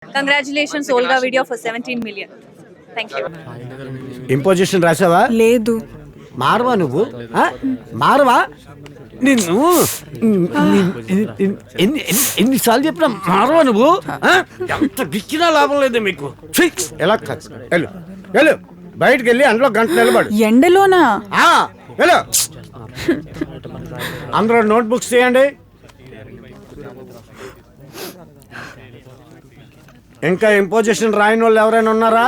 Congratulations, Olga video for 17 million. Thank you. Imposition రాసావా? లేదు. మారవా నువ్వు? మారవా నిన్ను ఎన్నిసార్లు చెప్పినా మారవా నువ్వు? ఎంత గిచ్చినా లాభం లేదు మీకు. ఎలా వెళ్ళు వెళ్ళు, బయటకు వెళ్ళి అందులో గంట నిలబడు. ఎండలోనా? వెళ్ళు. అందరూ నోట్బుక్స్ తీయండి. ఇంకా ఇంపోజిషన్ రాయని వాళ్ళు ఎవరైనా ఉన్నారా?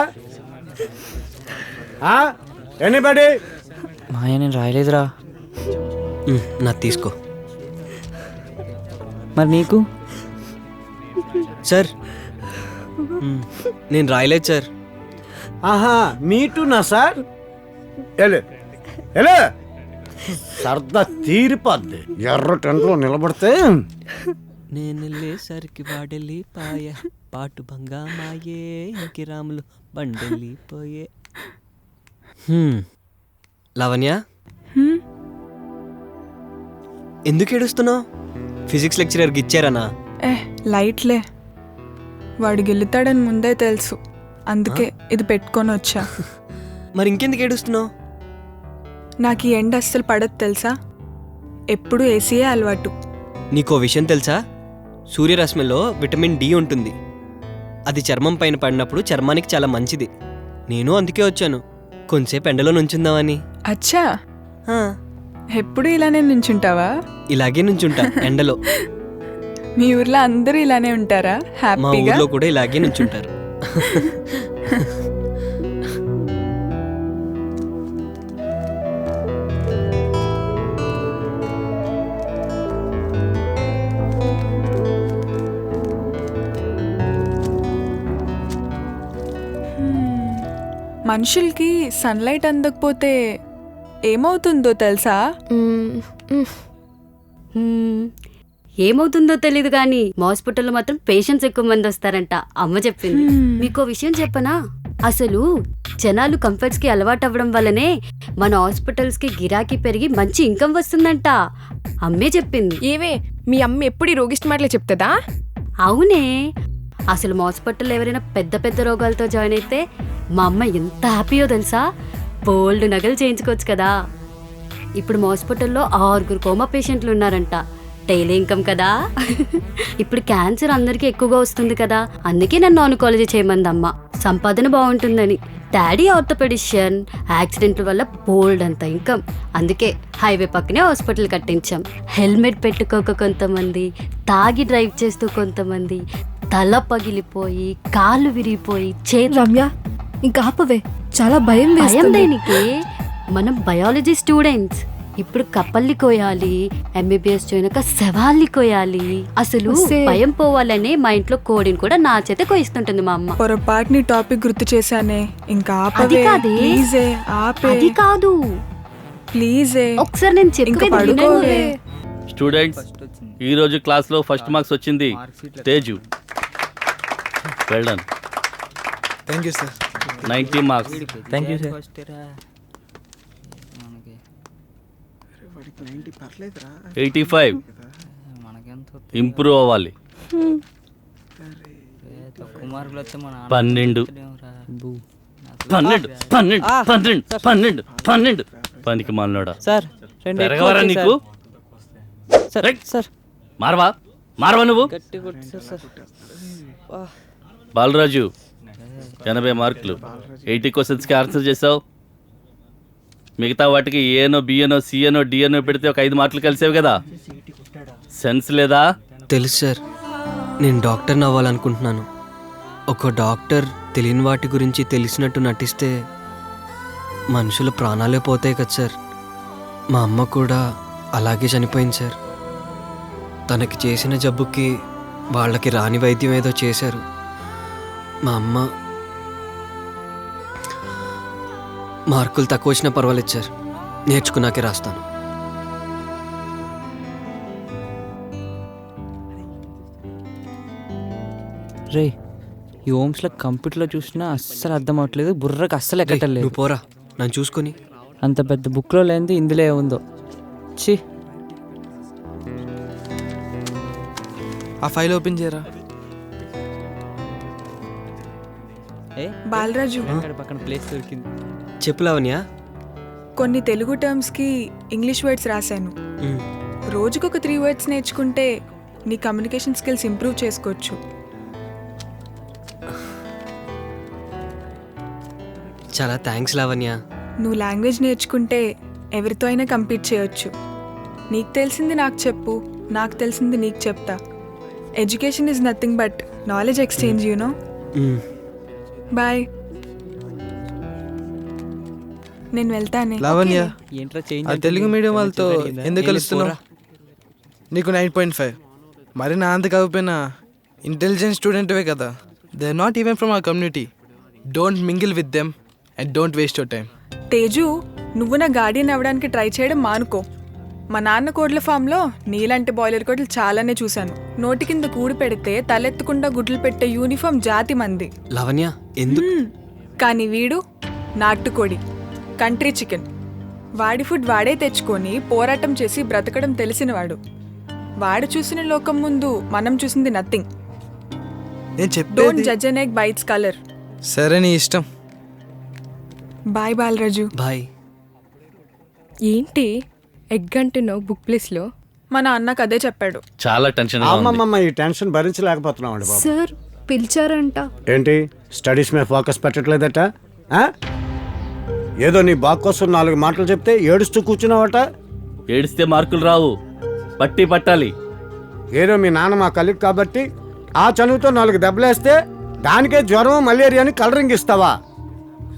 ఎనీబడి? మాయ నేను రాయలేదురా. నా తీసుకో. మరి నీకు? సార్ నేను రాయలేదు సార్. మీటునా సార్? ఎలా సరదా తీరిపోద్ది. ఎర్ర టెంట్లో నిలబడితే నేను వెళ్ళేసరికి వాడెళ్ళి పాయ పాటు భంగా మాయే ఇంకి రాములు బండెళ్ళిపోయే. లావణ్య, ఎందుకు ఏడుస్తున్నావు? ఫిజిక్స్ లెక్చరర్కి ఇచ్చారనా? లైట్లే, వాడు గెలుతాడని ముందే తెలుసు, అందుకే ఇది పెట్టుకొని వచ్చా. మరి ఇంకెందుకు ఏడుస్తున్నావు? నాకు ఈ ఎండ అస్సలు పడదు తెలుసా, ఎప్పుడు ఏసీయే అలవాటు. నీకో విషయం తెలుసా? సూర్యరశ్మిలో విటమిన్ డి ఉంటుంది. అది చర్మం పైన పడినప్పుడు చర్మానికి చాలా మంచిది. నేను అందుకే వచ్చాను, కొంచెంసేపు ఎండలో నుంచుందామని. అచ్చా, ఎప్పుడు ఇలానే నుంచుంటావా? ఇలాగే నుంచుంటా ఎండలో. మీ ఊర్లో అందరూ ఇలానే ఉంటారా? మా హ్యాపీగా? ఊర్లో కూడా ఇలాగే నుంచుంటారు. మనుషులకి సన్లైట్ అందకపోతే ఏమవుతుందో తెలుసా? ఏమవుతుందో తెలీదు కానీ హాస్పిటల్లో మాత్రం పేషెంట్స్ ఎక్కువ మంది వస్తారంట, అమ్మ చెప్పింది. మీకో విషయం చెప్పనా? అసలు జనాలు కంఫర్ట్స్ కి అలవాటు అవ్వడం వల్లనే మన హాస్పిటల్స్ కి గిరాకీ పెరిగి మంచి ఇన్కమ్ వస్తుందంట, అమ్మే చెప్పింది. ఏవే, మీ అమ్మ ఎప్పుడు రోగిస్ట్ మాటలే చెప్తుందా? అవునే, అసలు మా హాస్పిటల్లో ఎవరైనా పెద్ద పెద్ద రోగాలతో జాయిన్ అయితే మా అమ్మ ఎంత హ్యాపీయో తెలుసా. బోల్డ్ నగలు చేయించుకోవచ్చు కదా. ఇప్పుడు మా హాస్పిటల్లో 6 కోమా పేషెంట్లు ఉన్నారంట, డైలీ ఇన్కమ్ కదా. ఇప్పుడు క్యాన్సర్ అందరికీ ఎక్కువగా వస్తుంది కదా, అందుకే నన్ను ఆన్కాలజీ చేయమంది అమ్మ, సంపాదన బాగుంటుందని. డాడీ ఆర్థోపెడిషియన్, యాక్సిడెంట్ల వల్ల బోల్డ్ అంత ఇన్కమ్, అందుకే హైవే పక్కనే హాస్పిటల్ కట్టించాం. హెల్మెట్ పెట్టుకోక కొంతమంది, తాగి డ్రైవ్ చేస్తూ కొంతమంది, తల పగిలిపోయి కాళ్ళు విరిగిపోయి రమ్య, ఇంకా ఆపవే, చాలా భయం భయం దేనికి? మనం బయాలజీ స్టూడెంట్స్. ఇప్పుడు కప్పల్ని కోయాలి, ఎంబీబీఎస్ చేయనక శవాల్ని కోయాలి. అసలు భయం పోవాలనే మా ఇంట్లో కోడిని కూడా నా చేత కోయిస్తుంటుంది మా అమ్మ. పొరపాటుని టాపిక్ గుర్తు చేశానే, ఇంకా అది కాదే, ప్లీజే ఆపే. అది కాదు ప్లీజే, ఒకసారి నేను చెప్పేది వినండి. స్టూడెంట్స్, ఈ రోజు క్లాస్ లో ఫస్ట్ మార్క్స్ వచ్చింది Teju. Well done. Thank you sir. 90 marks. Thank you sir. 85. Improve అవ్వాలి. 12 పనికి మాలినోడా. సార్ పెరగవరా నీకు? సార్ మారవా మారవా నువ్వు? బాలరాజు 80 మార్కులు, 80 క్వశ్చన్స్కి ఆన్సర్ చేసావు. మిగతా వాటికి ఏనో బిఏనో సిఏనో డిఏనో పెడితే ఒక 5 మార్కులు కలిసేవి కదా. సెన్స్ లేదా? తెలుసు సార్, నేను డాక్టర్ని అవ్వాలనుకుంటున్నాను. ఒక డాక్టర్ తెలియని వాటి గురించి తెలిసినట్టు నటిస్తే మనుషుల ప్రాణాలే పోతాయి కదా సార్. మా అమ్మ కూడా అలాగే చనిపోయింది సార్. తనకి చేసిన జబ్బుకి వాళ్ళకి రాని వైద్యం ఏదో చేశారు. మా అమ్మ మార్కులు తక్కువ వచ్చినా పర్వాలేదు సార్, నేర్చుకున్నాకే రాస్తాను. రే, ఈ హోమ్స్లో కంప్యూటర్లో చూసినా అస్సలు అర్థం అవట్లేదు, బుర్రకు అస్సలు ఎక్కట్లేదు. నువ్వు పోరా, నన్ను చూసుకొని. అంత పెద్ద బుక్లో లేనిది ఇందులో ఏముందో. ఛీ, ఆ ఫైల్ ఓపెన్ చేయరా. ఏ బాలరాజు అక్కడ పక్కన ప్లేస్ దొరికింది. చెప్పు లావణ్య. కొన్ని తెలుగు టర్మ్స్కి ఇంగ్లీష్ వర్డ్స్ రాశాను. మ్, రోజుకొక 3 వర్డ్స్ నేర్చుకుంటే నీ కమ్యూనికేషన్ స్కిల్స్ ఇంప్రూవ్ చేసుకోవచ్చు. చాలా థ్యాంక్స్ లావణ్య. నువ్వు లాంగ్వేజ్ నేర్చుకుంటే ఎవరితో అయినా కంపీట్ చేయొచ్చు. నీకు తెలిసింది నాకు చెప్పు, నాకు తెలిసింది నీకు చెప్తా. Education is nothing but knowledge exchange, you know. Hmm, bye, నేను వెళ్తానే. లావణ్య, ఏంట్రా చేంజ్ ఆ తెలుగు మీడియం వాళ్ళతో ఎందుకు కలుస్తున్నావు? నీకు 9.5. మరి నా అంత కాకపోయినా ఇంటెలిజెంట్ స్టూడెంట్వే కదా. They are not even from our community. Don't mingle with them and don't waste your time. Teju, నువ్వు నా గార్డియన్ అవ్వడానికి ట్రై చేయడం మానుకో. మా నాన్న కోడ్ల ఫామ్లో నీలాంటి బాయిలర్ కోడ్లు చాలానే చూశాను. నోటి కింద కూడి పెడితే తలెత్తకుండా గుడ్లు పెట్టే యూనిఫామ్ జాతి మంది. లావణ్య ఎందుకు? కానీ వీడు నాటుకోడి, కంట్రీ చికెన్. వాడి ఫుడ్ వాడే తెచ్చుకొని పోరాటం చేసి బ్రతకడం తెలిసినవాడు. వాడు చూసిన లోకం ముందు మనం చూసింది నథింగ్. నేను డోంట్ చెప్పేది. Judge an egg by its colour. సరే, నీ ఇష్టం. బాయ్ బాలరాజు. బాయ్. ఏంటి ఎగ్ అంటున్నావు బుక్ ప్లేస్లో? మా నాన్నకు అదే చెప్పాడు. చాలా టెన్షన్ అమ్మమ్మ, ఈ టెన్షన్ భరించలేకపోతున్నాం అండి బాబు. సార్ పిలిచారంట. ఏంటి స్టడీస్ మీద ఫోకస్ పెట్టట్లేదట? ఆ? ఏదో నీ బాగు కోసం 4 మాటలు చెప్తే ఏడుస్తూ కూర్చున్నావట. ఏడిస్తే మార్కులు రావు, పట్టి పట్టాలి. ఏదో మీ నాన్న మా కలిగి కాబట్టి ఆ చనువుతో 4 దెబ్బలేస్తే దానికే జ్వరం మలేరియాని కలరింగ్ ఇస్తావా?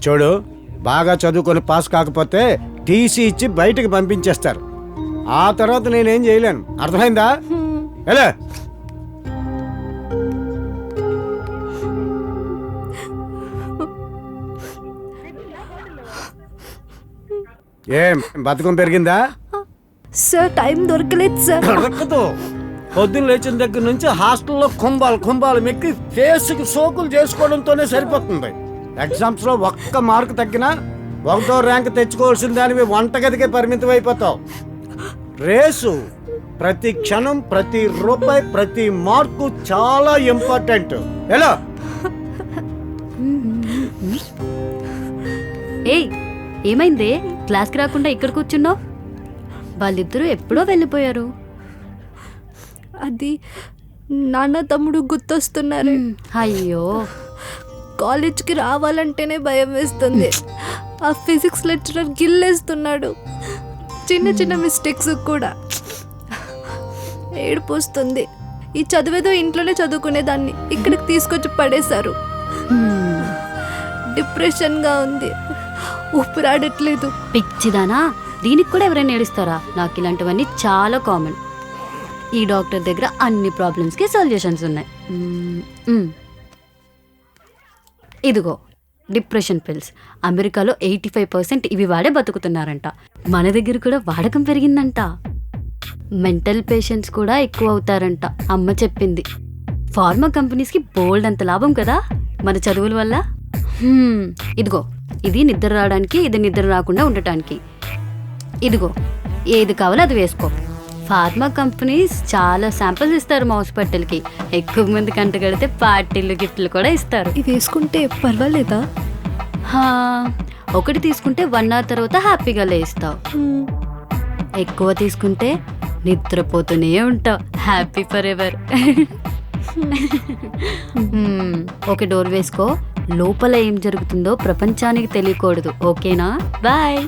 చూడు, బాగా చదువుకొని పాస్ కాకపోతే టీసీ ఇచ్చి బయటికి పంపించేస్తారు. ఆ తర్వాత నేనేం చేయలేను. అర్థమైందా? ఎలా ఏం బతుకం పెరిగిందా? సార్ టైం దొరకలేదు సార్. దొరకదు. పొద్దున్న లేచిన దగ్గర నుంచి హాస్టల్లో కుంభాలు మెక్కి ఫేస్కి సోకులు చేసుకోవడంతోనే సరిపోతుంది. ఎగ్జామ్స్లో 1 మార్కు తగ్గినా 1వ ర్యాంక్ తెచ్చుకోవాల్సిన దానివి వంటగదికే పరిమితం అయిపోతావు. రేసు ప్రతి క్షణం, ప్రతి రూపాయి, ప్రతి మార్కు చాలా ఇంపార్టెంట్. ఎలా? ఏయ్, ఏమైందే? క్లాస్కి రాకుండా ఇక్కడ కూర్చున్నావు? వాళ్ళిద్దరూ ఎప్పుడో వెళ్ళిపోయారు. అది నాన్న తమ్ముడు గుర్తొస్తున్నారు. అయ్యో, కాలేజ్కి రావాలంటేనే భయం వేస్తుంది. ఆ ఫిజిక్స్ లెక్చరర్ గిల్లేస్తున్నాడు. చిన్న చిన్న మిస్టేక్స్ కూడా ఏడుపు వస్తుంది. ఈ చదివేదో ఇంట్లోనే చదువుకునేదాన్ని ఇక్కడికి తీసుకొచ్చి పడేశారు. డిప్రెషన్గా ఉంది, ఊపిరాడట్లేదు. పిచ్చిదానా, దీనికి కూడా ఎవరైనా ఏడుస్తారా? నాకు ఇలాంటివన్నీ చాలా కామన్. ఈ డాక్టర్ దగ్గర అన్ని ప్రాబ్లమ్స్కి సొల్యూషన్స్ ఉన్నాయి. ఇదిగో డిప్రెషన్ పిల్స్. అమెరికాలో 85% ఇవి వాడే బతుకుతున్నారంట. మన దగ్గర కూడా వాడకం పెరిగిందంట. మెంటల్ పేషెంట్స్ కూడా ఎక్కువ అవుతారంట, అమ్మ చెప్పింది. ఫార్మా కంపెనీస్కి బోల్డ్ అంత లాభం కదా మన చదువుల వల్ల. ఇదిగో, ఇది నిద్ర రావడానికి, ఇది నిద్ర రాకుండా ఉండటానికి. ఇదిగో, ఏది కావాలో అది వేసుకో. ఫార్మా కంపెనీస్ చాలా శాంపిల్స్ ఇస్తారు మా హాస్పిటల్కి. ఎక్కువ మంది కంట కడితే పార్టీలు, గిఫ్ట్లు కూడా ఇస్తారు. ఇవి వేసుకుంటే పర్వాలేదా? ఒకటి తీసుకుంటే 1 hour తర్వాత హ్యాపీగా లేస్తావు. ఎక్కువ తీసుకుంటే నిద్రపోతూనే ఉంటావు, హ్యాపీ ఫర్ ఎవర్. ఒక డోర్ వేసుకో. లోపల ఏం జరుగుతుందో ప్రపంచానికి తెలియకూడదు. ఓకేనా? బాయ్.